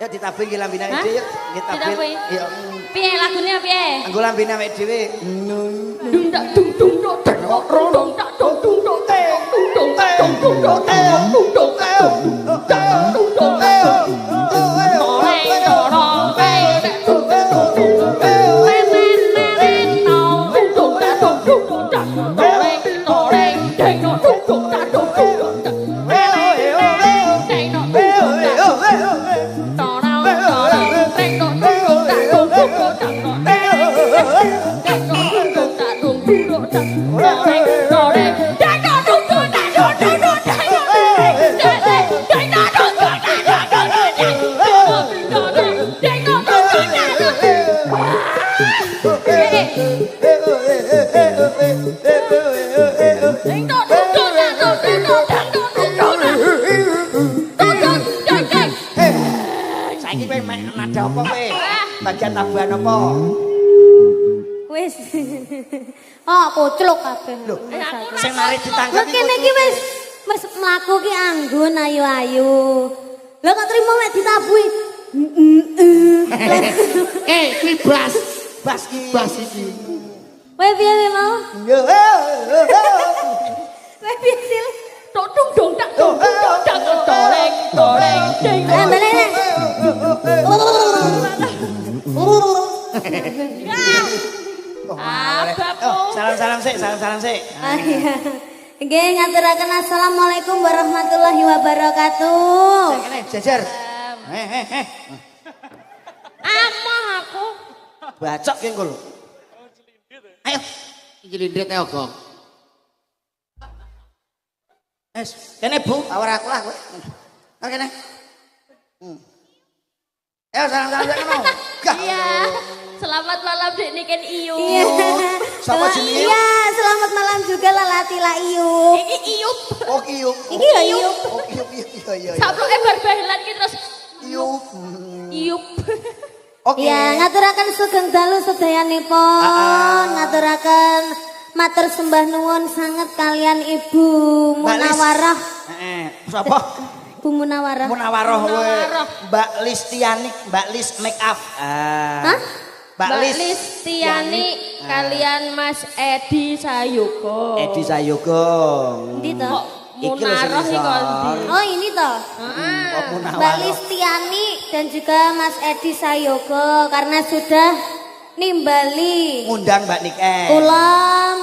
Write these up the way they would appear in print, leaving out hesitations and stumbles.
Yuk ditabing ki lambine awake dhewe yuk. Ditabing. Yuk. Piye lagune piye? Anggo lambine awake dhewe. Dung tak dung dung dok tak dung tak dung dung dok tak dung dung tak dung dung dok tak dung dung tak dung dung Nada apa kowe? Bagian tabuhan apa? Wis. Oh, koclok kabeh. Lho, sing mari ditangkep iki. Kene iki wis mlaku ki anggun ayu-ayu. Lah kok trimo mek ditabuhi. Iki bas. Bas ki. Bas iki. Kowe piye mau? Yo. Kowe piye sil? Tok dung dung tak dung dung tak toreng toreng ding. Salam sik. Nggih ngaturaken assalamualaikum warahmatullahi wabarakatuh. Sik kene jajar. Amah aku. Bacok ki engko lho. Ayo. Iki lindrit e ogo. Kene Bu, awar aku lah kowe. Kene. Ayo salam kono. Iya. Selamat malam Dek Niken Iyu. Sapa jenenge? Iya, selamat malam juga Lalatila Iyu. Iki Iyup. Oh Iyup. Iki ya Iyup. Oh Iyup iya. Saploke bar-bahelan ki terus Iyup. Iyup. Oke. Ya, ngaturaken sugeng dalu sedayanipun, ngaturaken matur sembah nuwun sanget kalian Ibu Munawarah. Sapa? Bu Munawarah. Munawarah kowe. Mbak Listiani, Mbak Lis make up. Hah? Mbak Listiani kalian Mas Edi Sayogo. Edi Sayogo. Endi to? Munarah iki kok ndi? Oh, ini toh. Mbak Listiani Listiani dan juga Mas Edi Sayogo karena sudah nimbali ngundang Mbak Niken. Kula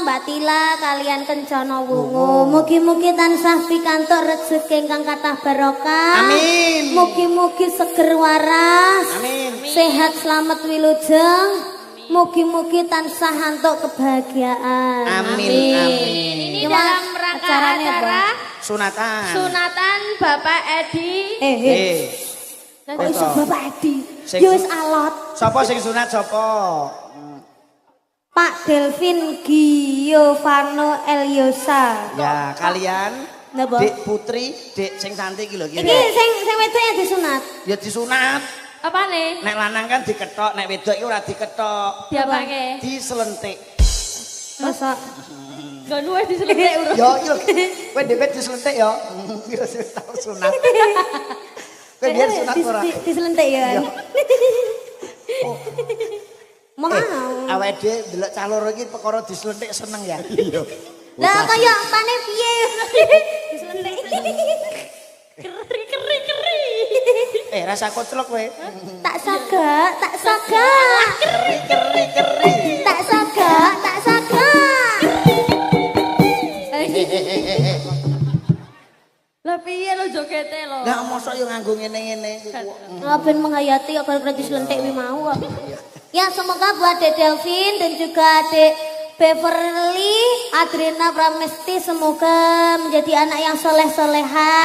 Mbak Tila kalian kencana wungu. Mugi-mugi tansah pikantuk rezeki ingkang kathah barokah. Amin. Mugi-mugi seger waras. Amin. Sehat selamat wilujeng. Mugi-mugi tansah antuk kebahagiaan. Amin. Ini dalam rangka acara sunatan Bapak Edi. Kok iso Bapak Edi? Sing Ya wis alot. Sapa sing sunat sapa? Pak Delvin Giovanno Eliosa. Ya, kalian Napa? Dik Putri, Dik sing cantik iki lho iki. Iki sing wedok ya disunat. Ya disunat. Apane? Nek lanang kan diketok, nek wedok iki ora diketok. Diapake? Diselentik. Masa Gak nuwe diselentik urut. Yo iki lho. Kowe dhewe diselentik yo. Kira sing tau sunat. Kowe biar sunat ora. diselentik ya. Mau. Awake dhewe delok cah loro iki perkara diselentik seneng ya. Iya. Lah kaya apane piye? Diselentik. Keri. Rasa koclok kowe. Tak sagak. Tak sagak. Lah piye lo jogete lo? Lah mosok yo nganggo ngene-ngene. Ben menghayati kok kalau diselentik wi mau kok. Ya semoga buat Dek Delvin dan juga Dek Beverly, Adriana Pramesti semoga menjadi anak yang soleh-soleha.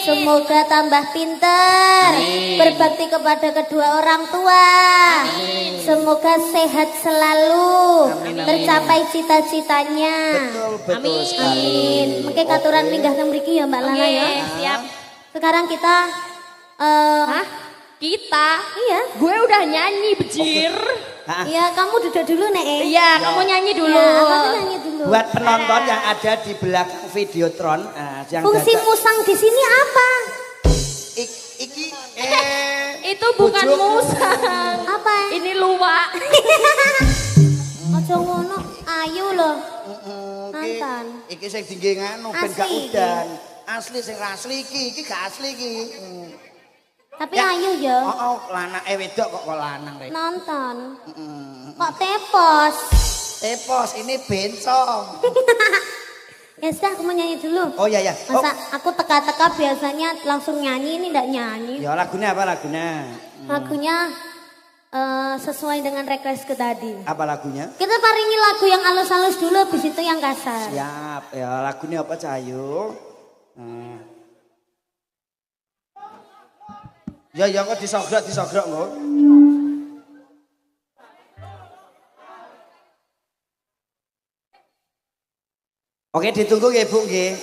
Semoga tambah pinter, berbakti kepada kedua orang tua. Semoga sehat selalu, tercapai cita-citanya. Betul sekali. Amin. Mungkin katuran linggah teng mriki ya Mbak Lala ya. Siap. Sekarang kita Hah? Kita? Iya. Gue udah nyanyi bejir. Iya, kamu duduk dulu Nek. Iya, kamu nyanyi dulu. Ya, kamu nyanyi dulu. Buat penonton yang ada di belakang Videotron, yang Fungsi dadak- musang di sini apa? Iki Itu bukan bojoku. musang. Apa? Ini luwak. Aja ngono, ayu loh. Iki Mantan. iki sing dingge nganu ben gak Asli iki. udan. Asli sing asli iki gak asli iki. Tapi Ya. ayu ya. Oh, lanake wedok kok lanang rek. Nonton. Kok tepos? Tepos ini bencong. Ya sudah, aku mau nyanyi dulu. Oh iya ya. Oh, Masa aku teka-teka biasanya langsung nyanyi, ini enggak nyanyi. ya lagunya apa lagunya? Lagunya sesuai dengan requestku tadi. Apa lagunya? Kita paringi lagu yang halus-halus dulu, habis itu yang kasar. Siap. Ya lagunya apa Cahayu? Ya kok disogrok kok. Oke, ditunggu ya Bu nggih.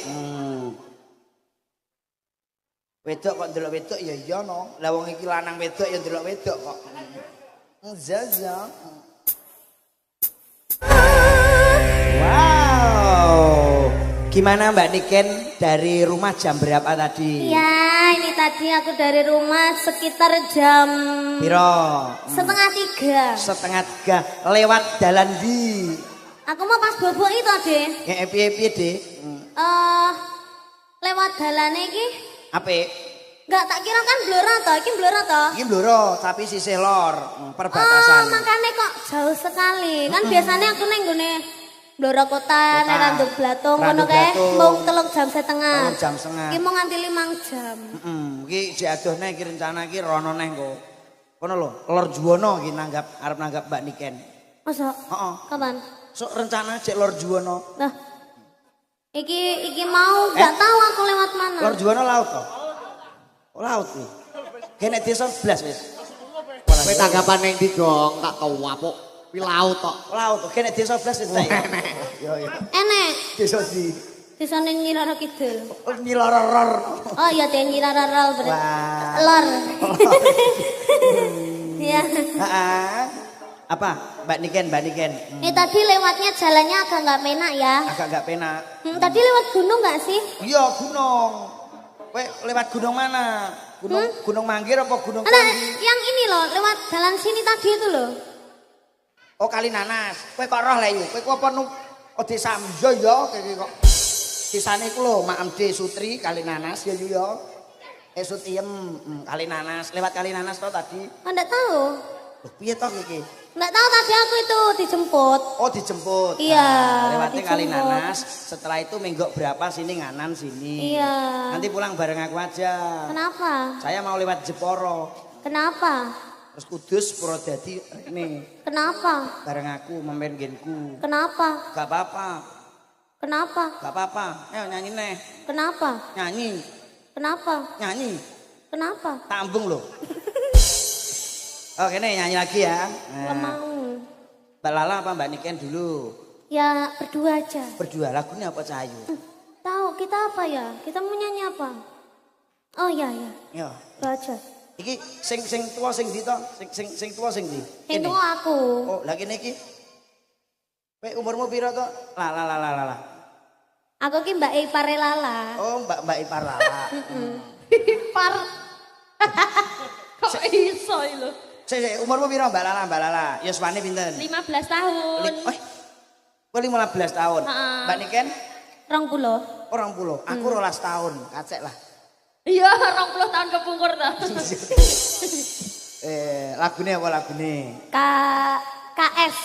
Wedok kok ndelok wedok ya iya no. Lah wong iki lanang wedok ya ndelok wedok kok. Zaza. Wow. Gimana Mbak Niken dari rumah jam berapa tadi? Ya, ini tadi aku dari rumah sekitar jam Piro? 2:30. 2:30 lewat dalan di. Aku mau pas bobok itu, Dek. Ya piye-piye, Dik? Lewat dalane iki Apik. enggak tak kira kan blora toh, iki blora toh. Iki bloro tapi sisih lor, perbatasan. Makanya kok jauh sekali. Kan biasanya aku neng gune Blora Kota, neng Randuk Blatung, ngono kae. Blatung. Mau telung jam setengah. Telung jam setengah. Iki mau nganti 5 jam. Iki jek adohne iki rencana iki rono neh kok. Kono lho, Lor Juwono iki arep nanggap Mbak Niken. Masa? Heeh. Kapan? Sok rencana cek Lor Juwono. Nah. Iki mau gak tahu aku lewat mana. Lor Juwono laut toh? Oh, laut iki. Kene desa 11 wis. Kowe tanggapan ning ndi dong? Tak kewapuk. Wi laut tok. Laut kok kene desa 11 wis ta. Yo yo. Enek. Desa di Desa ning Nyiroro Kidul. Nyiloror. Oh iya, dia Nyiroro berarti. Wah. Lor. Iya. Heeh. Apa? Mbak Niken. Tadi lewatnya jalannya agak nggak penak ya. Agak gak penak. Tadi lewat gunung nggak sih? Iya, gunung. Kowe lewat gunung mana? Gunung Manggir apa gunung Nah, Tanggi? yang ini loh, lewat jalan sini tadi itu loh. Oh, Kali Nanas. Kowe kok roh lha iki. Kowe apa oh desa Amjo ya kene kok. Desane iku lho, Mak Amde Sutri Kali Nanas ya ya. Sutiem Kali Nanas. Lewat Kali Nanas to tadi. Enggak tahu. Loh, piye to iki? Enggak tahu tadi aku itu dijemput. Oh, dijemput. Iya, Lewatnya Kali dijemput. Nanas. Setelah itu menggok berapa sini nganan sini. Iya. Nanti pulang bareng aku aja. Kenapa? Saya mau lewat Jeporo. Kenapa? Terus Kudus Purwodadi ini Kenapa? bareng aku memimpin genku. Kenapa? Gak apa-apa. Kenapa? Gak apa-apa. Ayo nyanyi neh. Kenapa? Nyanyi. Kenapa? Nyanyi. Kenapa? Tambung loh. Oke nih nyanyi lagi ya. Gak mau. Mbak Lala apa Mbak Niken dulu? Ya berdua aja. Berdua lagunya apa Cahayu? Tahu kita apa ya? Kita mau nyanyi apa? Oh iya ya. Yo. Berdua aja. Iki sing tua sing di to? Sing tua sing di? Itu aku. Oh, lagi niki. Kowe umurmu piro to? Lah. Aku ki Mbak Ipare Lala. Oh, Mbak Ipar Lala. Par. Kok iso lho? Sik, umurmu piro Mbak Lala? Yuswane pinten? 15 tahun. Kowe 15 tahun. Heeh. Mbak Niken 20. orang pulau. Aku 12 tahun. Kacek lah. Iya, 20 tahun kepungkur to. Lagune apa lagune? KS.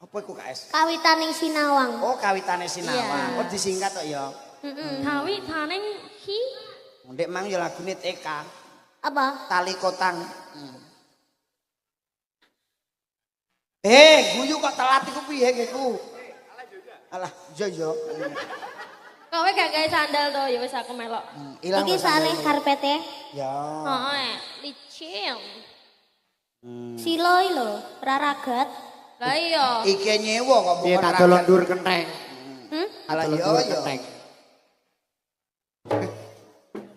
Apa iku KS? Kawitaning Sinawang. Oh, kawitane Sinawang. Iya. Oh, disingkat tok ya. Kawi taneng hi. Ndek mang ya lagune TK. Apa? Tali Kotang. Guyu kok telat iku piye iku? Alah, yo. Kowe gak gawe sandal to, ya wis aku melok. Ilang Iki soalnya karpetnya Ya. Heeh, licin. siloi lho, raragat. Lah iya. Iki nyewa kok Piye tak dolon dur kenteng. Alah Dolon yo dur yo. kenteng.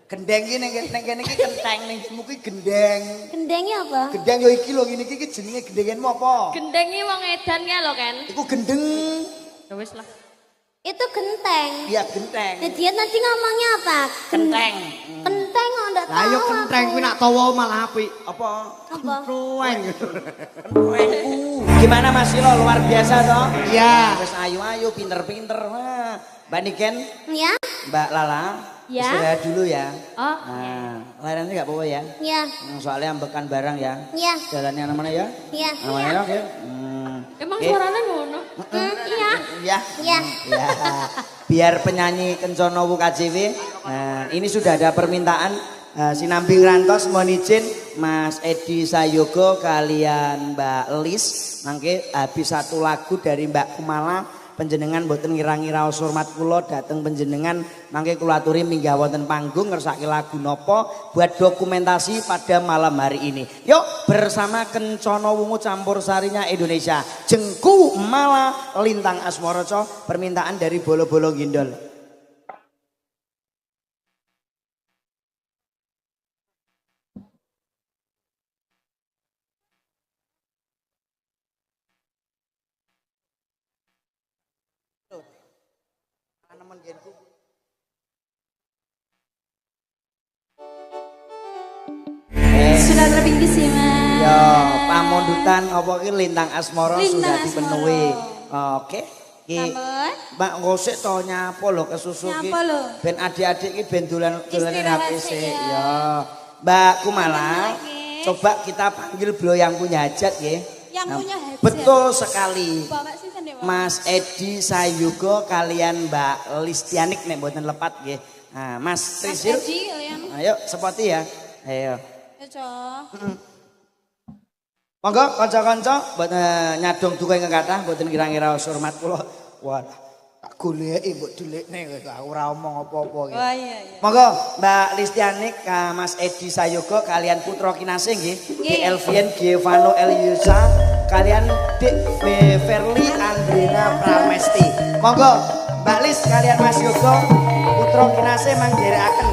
Gendeng iki ning kene iki kenteng ning muki gendeng. Gendengnya apa? Gendeng yo iki lho ngene iki jenenge gendengenmu apa? Gendengi wong edan ya lho, Ken. Iku gendeng. Ya wis lah. Itu genteng. Iya genteng. Nah, dia tadi ngomongnya apa? Genteng. Genteng kok enggak Lah tahu Ayo kenteng kuwi nak tawa malah apik. Apa? Apa? Krueng. Gimana Mas Silo luar biasa toh? Iya. Wis ayu-ayu pinter-pinter. Wah. Mbak Niken, Ya? Mbak Lala, Ya. istirahat dulu ya. Oh. Nah, layannya nggak apa-apa ya. Ya. Soalnya ambekan barang ya. Ya. Jalannya mana ya? Ya. Namanya ya, oke. Emang Oke. suaranya ngono? Iya. Ya. Ya. Ya. Biar penyanyi Kencono Wu KJW. Nah, ini sudah ada permintaan Sinambing Rantos mohon izin Mas Edi Sayogo kalian Mbak Lis mangke habis satu lagu dari Mbak Kumala panjenengan boten ngira-ngira hormat kula dateng panjenengan mangke kula aturi minggah wonten panggung ngersake lagu nopo buat dokumentasi pada malam hari ini. Yuk bersama Kencono Wungu campur sarinya Indonesia. Jengku Mala Lintang Asmoroco permintaan dari Bolo-Bolo Gindol. Sudah terpinggi sih mas. Ya, pamundutan apa ki Lintang Asmoro sudah Lintang dipenuhi. Asmoro. Oke. Ki Sampun. Mbak ngosik to nyapa lho kesusu ki. Nyapa lho. Ben adik-adik ki ben dolanan Istirahat HP sih, sik. ya. Ya. Mbak Kumala, lagi. coba kita panggil beliau yang punya hajat nggih. Yang Nah, punya hajat. Betul sekali. Bapak sih sendiri. Mas Edi Sayugo kalian Mbak Listianik nek mboten lepat nggih. Nah, Mas Trisil. Edi kalian. Ayo sepoti ya. Ayo. Ya cok. Monggo kanca-kanca mboten nyadong duka ingkang kathah mboten kira-kira hormat kula. Wah, tak goleki mbok delikne kok ora omong apa-apa iki. Oh iya iya. Monggo Mbak Listianik, Mas Edi Sayogo kalian putra kinasih nggih. Di Elvian Giovanno Eliusa kalian Dik Beverly Andrina Pramesti. Monggo Mbak Lis kalian Mas Yogo putra kinasih mangderekaken.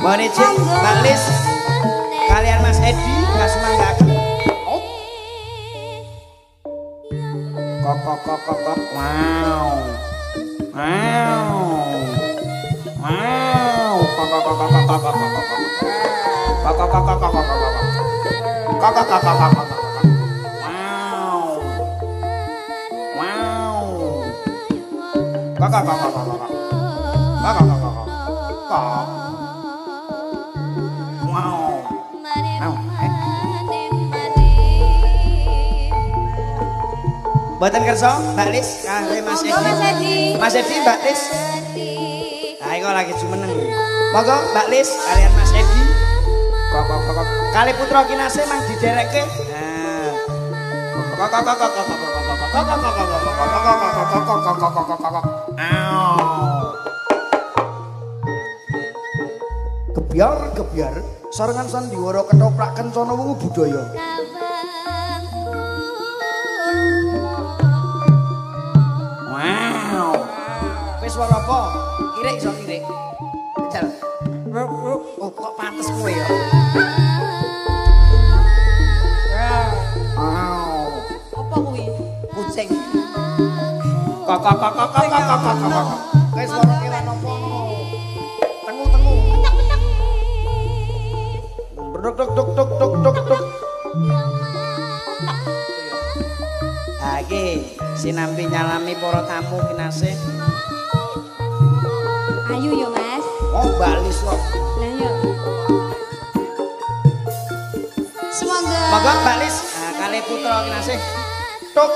Mohon izin Mbak Lis kalian Mas Edi ngasmanggaken. Kok. Wow. Wow. Wow. Mboten kersa Mbak Lis kali Mas Edi. Mas Edi. Mas Edi Mbak Lis. Nah, iku lagi jumeneng. Monggo Mbak Lis kalian Mas Edi. Kok. Kali putra kinasih mang diderekke. Nah. Gebyar sarengan sandiwara ketoprak Kencono Wungu budaya. Wow. Wis swara apa? Kirik iso kirik. Jal. Oh, kok pantes kowe ya. Wow. Apa kuwi? Kucing. Kok. Wis swara kewan apa? Tengu. Duk. Iki sinambi nyalami para tamu kinasih. Ayu yo mas. Oh Mbak Lis kok. Lah yo. Semoga. Monggo Mbak Lis, kali putra kinasih. Tuk.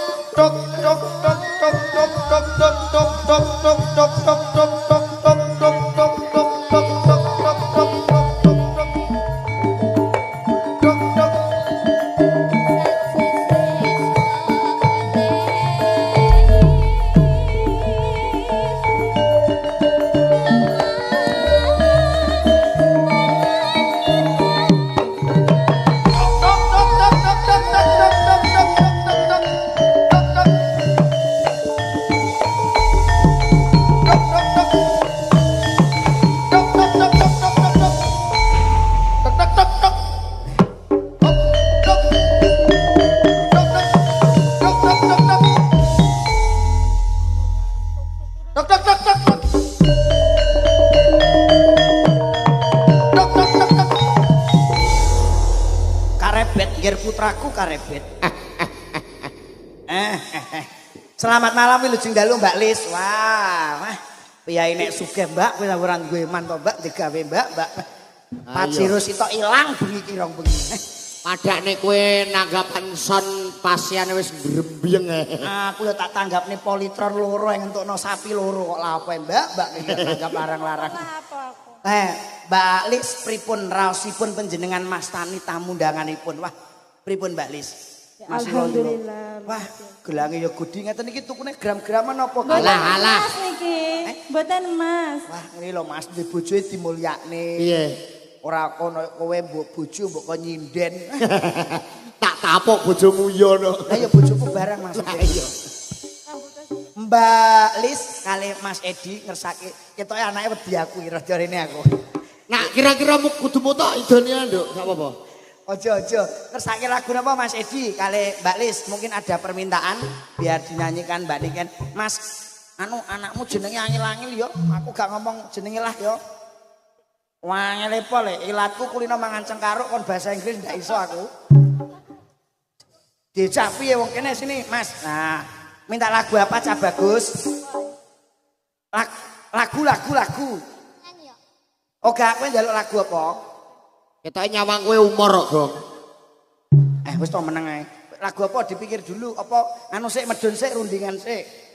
Ngger putraku karebet. Selamat malam Wilujeng Dalu Mbak Lis. Wah. Piyae nek sugih Mbak kowe ora duwe man to Mbak digawe Mbak. Pajero sitok ilang bengi kirong bengi. Padakne kowe nanggapan son pasien wis grembyeng. Aku ya tak tanggapne politron loro yang entukno sapi loro kok lha apa Mbak tanggap larang-larang. Apa aku? Mbak Lis pripun raosipun panjenengan mastani tamu undanganipun. Wah, pripun Mbak Lis? Alhamdulillah. Wah, gelange ya gudi ngeten iki tukune gram-graman apa? Alah. Mas niki. Mboten Mas. Wah, ngene lho Mas, di bojoe dimulyakne. Piye? Ora kono kowe mbok bojo mbok kon nyinden. Tak tapuk bojomu yo no. Lah ya bojoku barang Mas. Iya. Mbak Lis kali Mas Edi ngersake ketoke anake wedi aku rada rene aku. Nah, kira-kira kudu mutok idone nduk, gak apa-apa. Ojo ngersake lagu napa Mas Edi kali Mbak Lis mungkin ada permintaan biar dinyanyikan Mbak Niken. Mas anakmu jenenge angel-angel yo. Aku gak ngomong jenenge lah yo. Wangel apa le, ilatku kulino mangan cengkaruk kon bahasa Inggris ndak iso aku. Dicapi ya wong kene sini, Mas. Nah, minta lagu apa Cah Bagus? Lagu. Oke, aku njaluk lagu apa? Ketoke nyawang kowe umur kok, Gong. Wis to meneng ae. Lagu apa dipikir dulu, apa anu sik medun sik rundingan sik.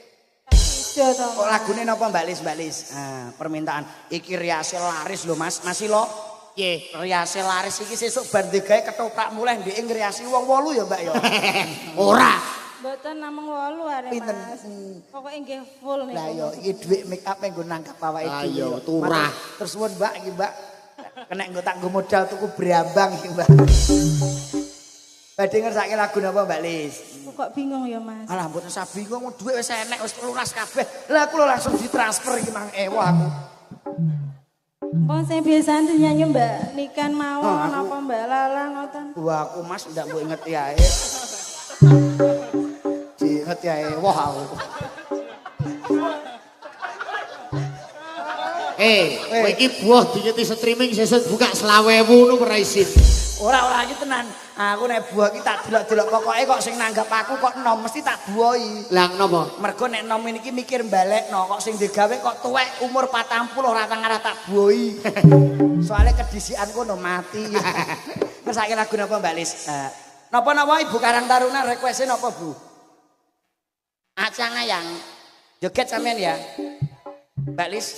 Kok lagune napa Mbak Lis? Permintaan iki riase laris lho Mas. Masih lo? Nggih, riase laris iki sesuk bar digawe ketoprak muleh ndek ngriasi wong 8 ya Mbak ya. Ora. Mboten namung 8 arek Pinten? Mas. Pokoke nggih full niku. Lah ya iki dhuwit make up nggo nangkap awake Lah dhewe. ya, turah. Terus suwun Mbak iki Mbak. Kena nggo tak nggo modal tuku brambang iki Mbak. Badhe ngersake lagu napa Mbak Lis? Aku kok bingung ya Mas. Alah mboten usah bingung, dhuwit wis enek wis lunas kabeh. Lah aku lho langsung ditransfer iki mang ewa aku. Pon sing biasa nyanyi Mbak Niken mawon apa Mbak Lala ngoten. Wah aku Mas ndak mbok inget ae. Diinget ae wah aku. Kowe iki buah dingeti streaming sesuk buka 20.000 ngono ora isin. Ora iki tenan. Aku nek buah iki tak delok-delok pokoke kok sing nanggap aku kok enom mesti tak buahi. Lah napa? Mergo nek enom iki mikir balekno kok sing digawe kok tuwek umur 40 ora tangara tak buahi. Soale kedisikan kono mati. Ngersake lagu napa Mbak Lis? Napa-napa Ibu Karang Taruna request-e napa Bu? Acang ayang. Joget sampean ya. Mbak Lis.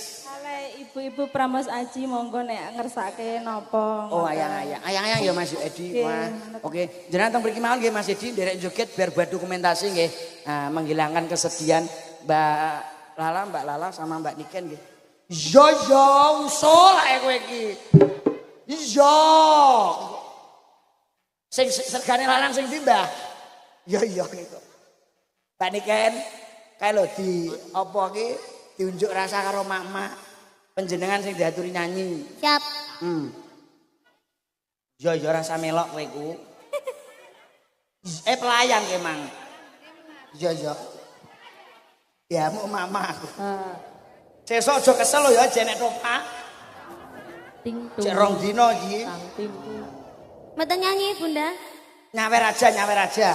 Ibu-ibu Pramos Aji monggo nek ngersake napa. Oh ayang-ayang. Ayang-ayang ya Mas Edi. Wah. Oke, jenengan teng mriki mawon nggih Mas Edi nderek joget biar buat dokumentasi nggih. Menghilangkan kesedihan Mbak Lala sama Mbak Niken nggih. Yo usul ae kowe iki. Iya. Sing sergane lanang sing ndi Mbah? Iya gitu. Mbak Niken kae lho di apa iki diunjuk rasa karo mak-mak. Panjenengan sing diaturi nyanyi. Siap. Yo rasa melok kowe iku. Pelayan ke Mang. Yo. Ya mau mama aku. Sesuk aja kesel lho ya jenek topak. Ting Cek rong dino iki. Mboten nyanyi Bunda. Nyawer aja.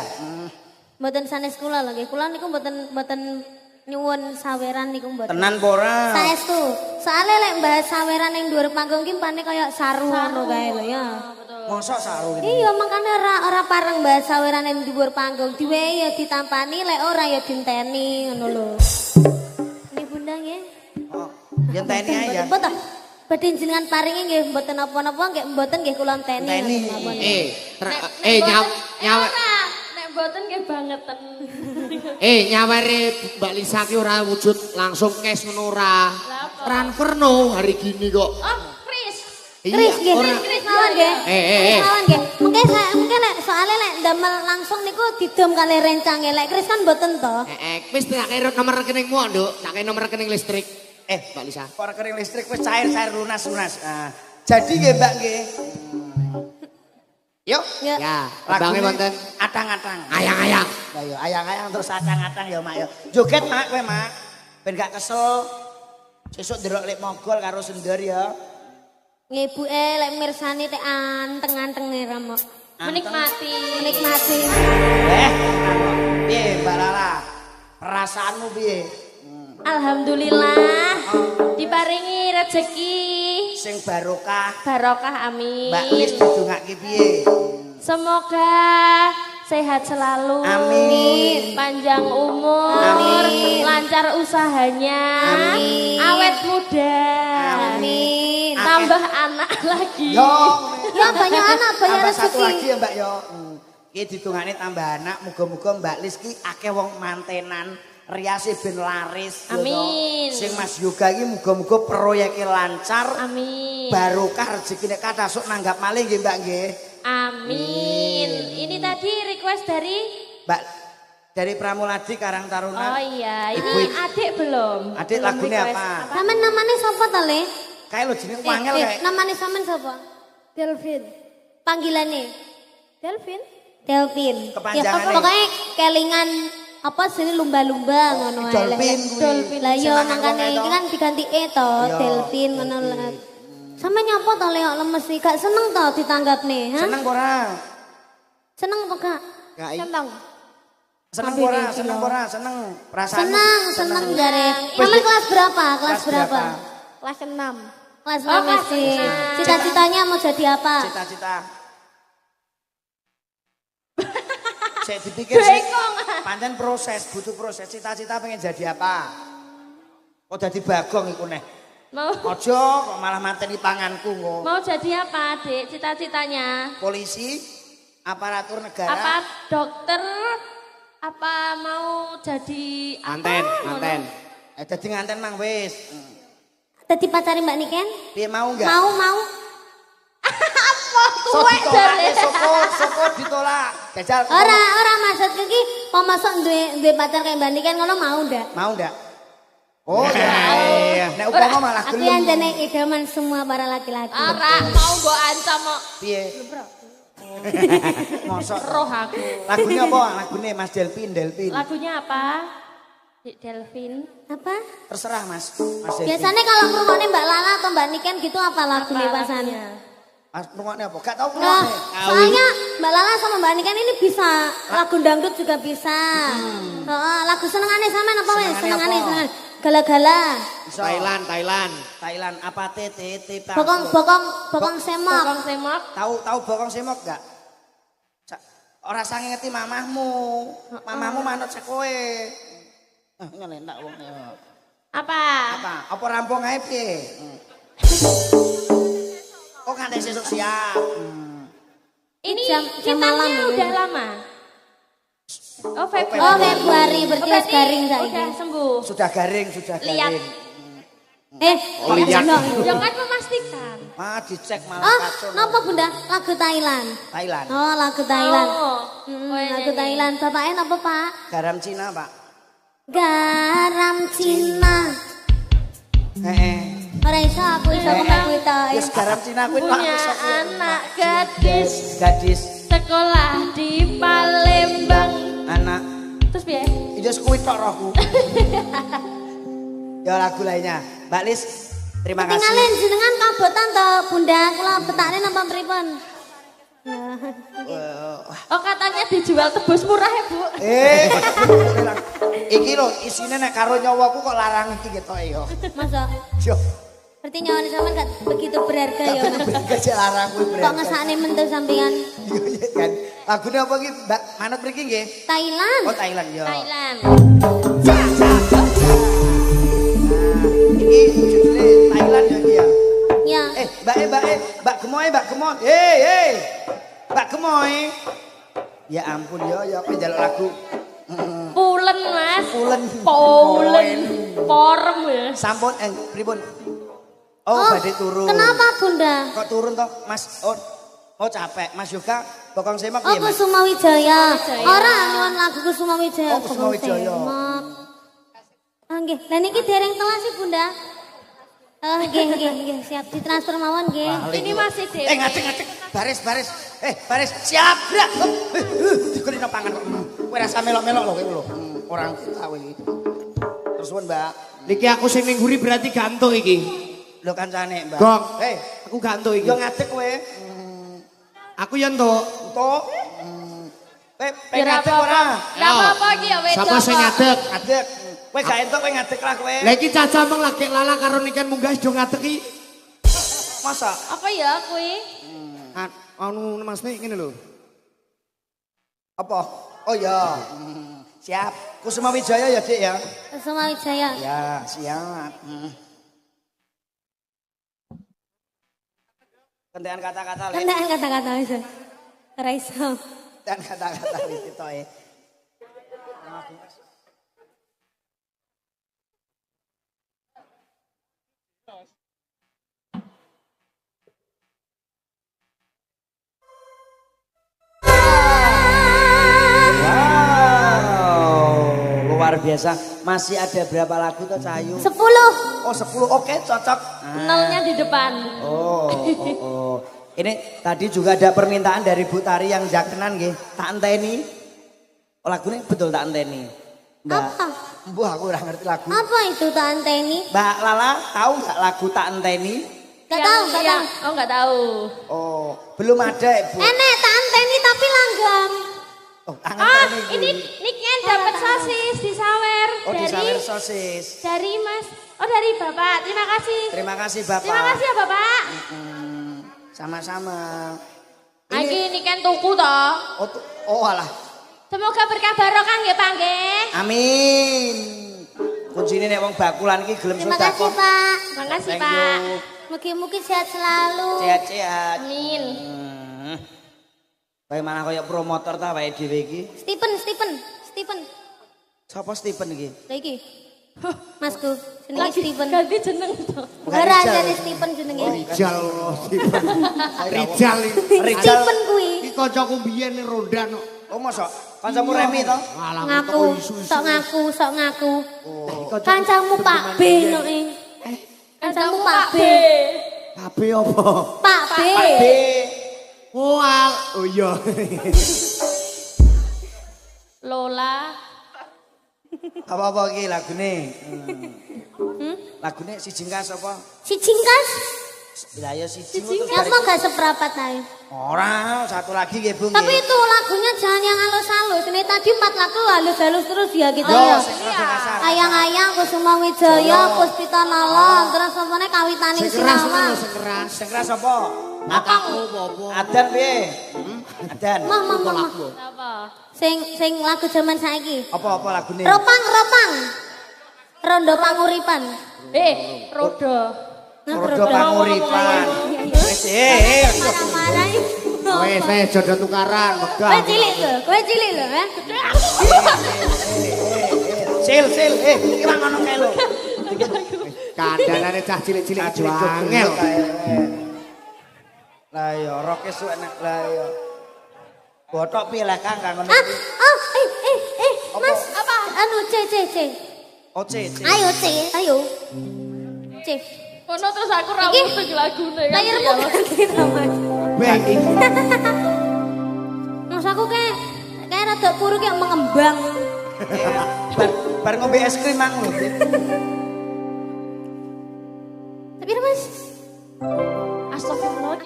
Mboten sanes kula lho nggih. Kula niku mboten nyuwun saweran niku mboten. Tenan apa ora? Saestu. Soale lek mbahas saweran ning dhuwur panggung ki pane kaya saru ngono kae lho ya. Mosok saru ini. Iya makane ora pareng mbahas saweran ning dhuwur panggung. Diwehi ya ditampani lek ora ya dinteni ngono lho. Nggih Bunda nggih. Oh, yen teni ae ya. Mboten. Badhe jenengan paringi nggih mboten napa-napa nggih mboten nggih kula teni. Nyawer. Nek mboten nggih bangeten. Nyawere Mbak Lisa ki ora wujud langsung cash ngono ora. Transfer no hari gini kok. Oh, Kris. Kris nggih, Kris mawon nggih. Mawon nggih. Mungkin nek soalnya nek ndamel langsung niku didom kali rencange. Lek Kris kan mboten to. Wis tak kei nomor rekeningmu, Nduk. Tak kei nomor rekening listrik. Mbak Lisa. Kok rekening listrik wis cair lunas. Jadi nggih Mbak nggih. Yuk. Ya, bange wonten atang-atang. Ayang-ayang. Lah yo ayang-ayang terus atang-atang ya Mak yo. Joget Mak kowe Mak. Ben gak kesel. Sesuk ndelok lek mogol karo sender ya. Nggih ibuke lek mirsani tek anteng-anteng ramok. Menikmati. Menikmati. Piye Mbak Lala? Perasaanmu piye? Alhamdulillah diparingi rezeki Sing barokah. barokah amin. Mbak Lis didongake piye? Semoga sehat selalu. Amin. Panjang umur. Amin. Lancar usahanya. Amin. Awet muda. Amin. Tambah anak lagi. Yo. Ya banyak anak, banyak Tambah satu rezeki. lagi ya Mbak yo. Iki didongane tambah anak, muga-muga Mbak Lis ki akeh wong mantenan, riase ben laris. yo, Amin. toh. Sing Mas Yoga iki muga-muga proyeke lancar, Amin. barokah rezekine kathah sok nanggap malih nggih Mbak nggih. Amin. Ini tadi request dari Mbak dari Pramuladi Karang Taruna. Oh iya, ini Ibu- adik belum. Adik Belum lagunya request. apa? Sampean namanya sapa ta, Le? Kayak lo jenenge wangel kayak. Namanya sampean sapa? Delvin. Panggilannya? Delvin. Delvin. Kepanjangannya? Ya, pokoknya kelingan apa sini lumba-lumba ngono ae. Dolphin kuwi. Dolphin. Lah yo Seneng mangkane ngomong iki itu. kan diganti e to, Iya, Delvin ngono lah. Sampe nyapa to Le kok lemes iki? Gak seneng to ditanggapne, ha? Seneng ora? Seneng apa gak? Gak Seneng. seneng Ambil ora? ini, Seneng Cino. ora? Seneng. Perasaan. Seneng jare. Sampe kelas berapa? Kelas berapa? Kelas 6. Kelas Oh, 6 kelas SD. enam. Cita-citanya mau jadi apa? Cita-cita. Saya dipikir sih. Pancen proses, butuh proses. Cita-cita pengen jadi apa? Kok jadi bagong iku neh. Mau Ojo kok malah mateni panganku kok. mau jadi apa, Dik? Cita-citanya? Polisi, aparatur negara. Apa dokter? Apa mau jadi apa? Anten, anten. Dadi nganten mang wis. Tadi pacari Mbak Niken? Piye mau enggak? Mau. Sok Tuwek ditolak jare. ya, soko ditolak. Jajal. Ora maksud iki mau masuk duwe pacar kayak Mbak Niken ngono mau ndak? Mau enggak? Oh ya. Nek upama malah Aku gelem. yang jane idaman semua para laki-laki. Ora mau mbok ancam kok. Piye? Mosok. Roh aku. Lagunya apa? Lagune Mas Delvin. Lagunya apa? Dik Delvin. Apa? Terserah Mas. Mas Delvin. Biasanya kalau ngrungokne Mbak Lala atau Mbak Niken gitu apa lagu Apa pasan? lagunya? Mas rungokne apa? Gak tau Nah, ngrungokne. soalnya Mbak Lala sama Mbak Niken ini bisa lagu dangdut juga bisa. Lagu senengane sampean apa wes? Senengane apa? Senengan. Gala-gala. Iso. Thailand apa TT Pak? Bokong semok. Bokong semok. Tahu bokong semok gak? Ora sange ngerti mamahmu. Mamahmu manut sak kowe. Nyelentak wong. Apa? Apa? Apa rampung ae piye? Oh kan sesuk siap. Ini Jam malam kitanya ini. udah lama. Oh, Oh Februari. Februari berarti wis garing udah saiki. sembuh. Sudah garing. Lihat. lihat. Yang kan memastikan. Dicek malah Oh, kacau. napa Bunda? Lagu Thailand. Thailand. Oh, lagu Thailand. Oh, Lagu Thailand. Bapaknya napa, Pak? Garam Cina, Pak. Garam Cina. Heeh. Ora iso aku iso kok kuwi ta. Wis garam Cina kuwi Pak. punya Wis aku. anak gadis Gadis, sekolah di Palembang. anak. Terus piye? Itu kuwi tok rohku. Ya lagu lainnya. Mbak Lis, terima kasih. Tinggalin jenengan kabotan to, Bunda. Kula betakne napa pripun? Oh, katanya dijual tebus murah ya, Bu. Iki lho isine nek karo nyawaku kok larang iki ketok yo. Masa Yo, berarti nyawane sampean gak begitu berharga ya, Mas. gak larang kuwi Kok berarti. ngesakne mentu sampean Iya kan. Lagune apa iki, Mbak? Manut mriki nggih? Thailand. Oh Thailand yo. Thailand. Iki judulnya Thailand ya iki ya. Ya. Mbak Gemoy. Hei. Mbak Gemoy. Ya ampun ya apa njaluk lagu. Pulen, Mas. Pulen. Pulen. Porem ya. Sampun pripun? Oh, badhe turun. Kenapa, Bunda? Kok turun toh, Mas? Oh capek. Mas Yoga bokong semak Oh, piye, Mas? Kusuma Wijaya. Wijaya. Ora nyuwun lagu Kusuma Wijaya. Oh, Kusuma Wijaya. Semak. Ah, nggih. Lah niki dereng telas sih, Bunda. Nggih. Siap ditransfer mawon nggih. Ini masih Dewi. Ngaceng. Baris. Baris. Siap, Brak. Dikulino pangan kok. Kowe rasa melok-melok lho kowe lho. Orang tahu iki. Terus suwun, Mbak. Niki aku sing ning nguri berarti gantuk iki. Lho kancane, Mbak. Gong. Hei, Aku gantuk iki. yo ngadeg kowe. Aku yo entuk. entuk. Kowe Ya pengen ora ngadeg ora? Enggak apa-apa iki ya wedok. Sapa sing ngadeg? Ngadeg. Kowe gak entuk kowe ngadeg lah kowe. Lah iki caca meng lagi lala karo niken munggah do ngadeg iki. Masa? Apa ya kuwi? Anu Mas nih ngene lho. Apa? Oh ya. Siap. Kusuma Wijaya ya, Dik ya. Kusuma Wijaya. Ya, siap. Kentean kata-kata lek. Kentekan kata-kata iso. Ora iso. Dan kata-kata iki to e. Luar biasa. Masih ada berapa lagu tuh Cahayu? 10. Oh 10, oke cocok. Nolnya di depan. Oh. Ini tadi juga ada permintaan dari Bu Tari yang jakenan nggih. Tak enteni. Oh lagunya betul tak enteni. Mbak. Apa? Mbuh aku ora ngerti lagu. Apa itu tak anteni? Mbak Lala tahu nggak lagu tak enteni? Gak tahu, gak tahu. Oh enggak tahu. Oh, belum ada Ibu. Enek tak anteni tapi langgam. Oh, tak Ah, enteni. ini Niken dapat sosis di sawer Oh, di dari sawer sosis. dari Mas. Oh, dari Bapak. Terima kasih. Terima kasih Bapak. Terima kasih ya, Bapak. Sama-sama. Iki Niken tuku toh. Oh alah. Semoga berkah barokah nggih, Pak nggih. Amin. Kuncine nek wong bakulan iki gelem Terima kasih sedekah. Pak. Terima kasih, Thank Pak. you. Mugi-mugi sehat selalu. Sehat-sehat. Amin. Bagaimana kayak promotor ta wae dhewe iki? Stephen. Sapa Stephen iki? Lah iki. Masku, jenenge Stephen. Ganti jeneng toh. Ora Rijal. jane Stephen jenenge. Rijal. Rijal iki. Stephen kuwi. Iki kancaku biyen ning Rondan kok. Oh mosok kancamu Remi to? Alah Ngaku, sok ngaku. Kancamu Pak B noke. Kancamu Pak B. Kabeh apa? Pak B. B. Oh iya. Lola. Apa-apa iki lagune? Lagune si Jingkas apa? Si Jingkas. Lah ya siji terus Apa gak seprapat ae. ora, satu lagi nggih Bu. Tapi itu lagunya jangan yang halus-halus. Ini tadi 4 lagu halus-halus terus ya gitu Yo, ya. sing rada kasar. Ayang-ayang Kusuma Wijaya, Puspita Nala, terus sampeyan kawitane Sinawan. Sing keras apa? Mataku apa? Adan piye? Adan. Mah. Apa? Sing lagu zaman saiki. Apa lagune? Ropang. Rondo panguripan. Rodo. Rodo panguripan. Wis Marah-marah. Wes jodoh tukaran, megah. Kowe cilik lho, ya. Sil, iki ra ngono kae lho. Kandhanane cah cilik-cilik aja angel. Lah ya roke suwe nek lah ya. Botok piye lah Kang ngono Ah, iki. Mas, apa? Anu, C. Oh, C. Ayo, C. C. Kono terus aku ra musik lagune kan. Layarmu ganti to, Mas. Baik. Mas aku kayak rada kuru kayak mengembang. Bar ngombe es krim mang lho. Tapi Mas,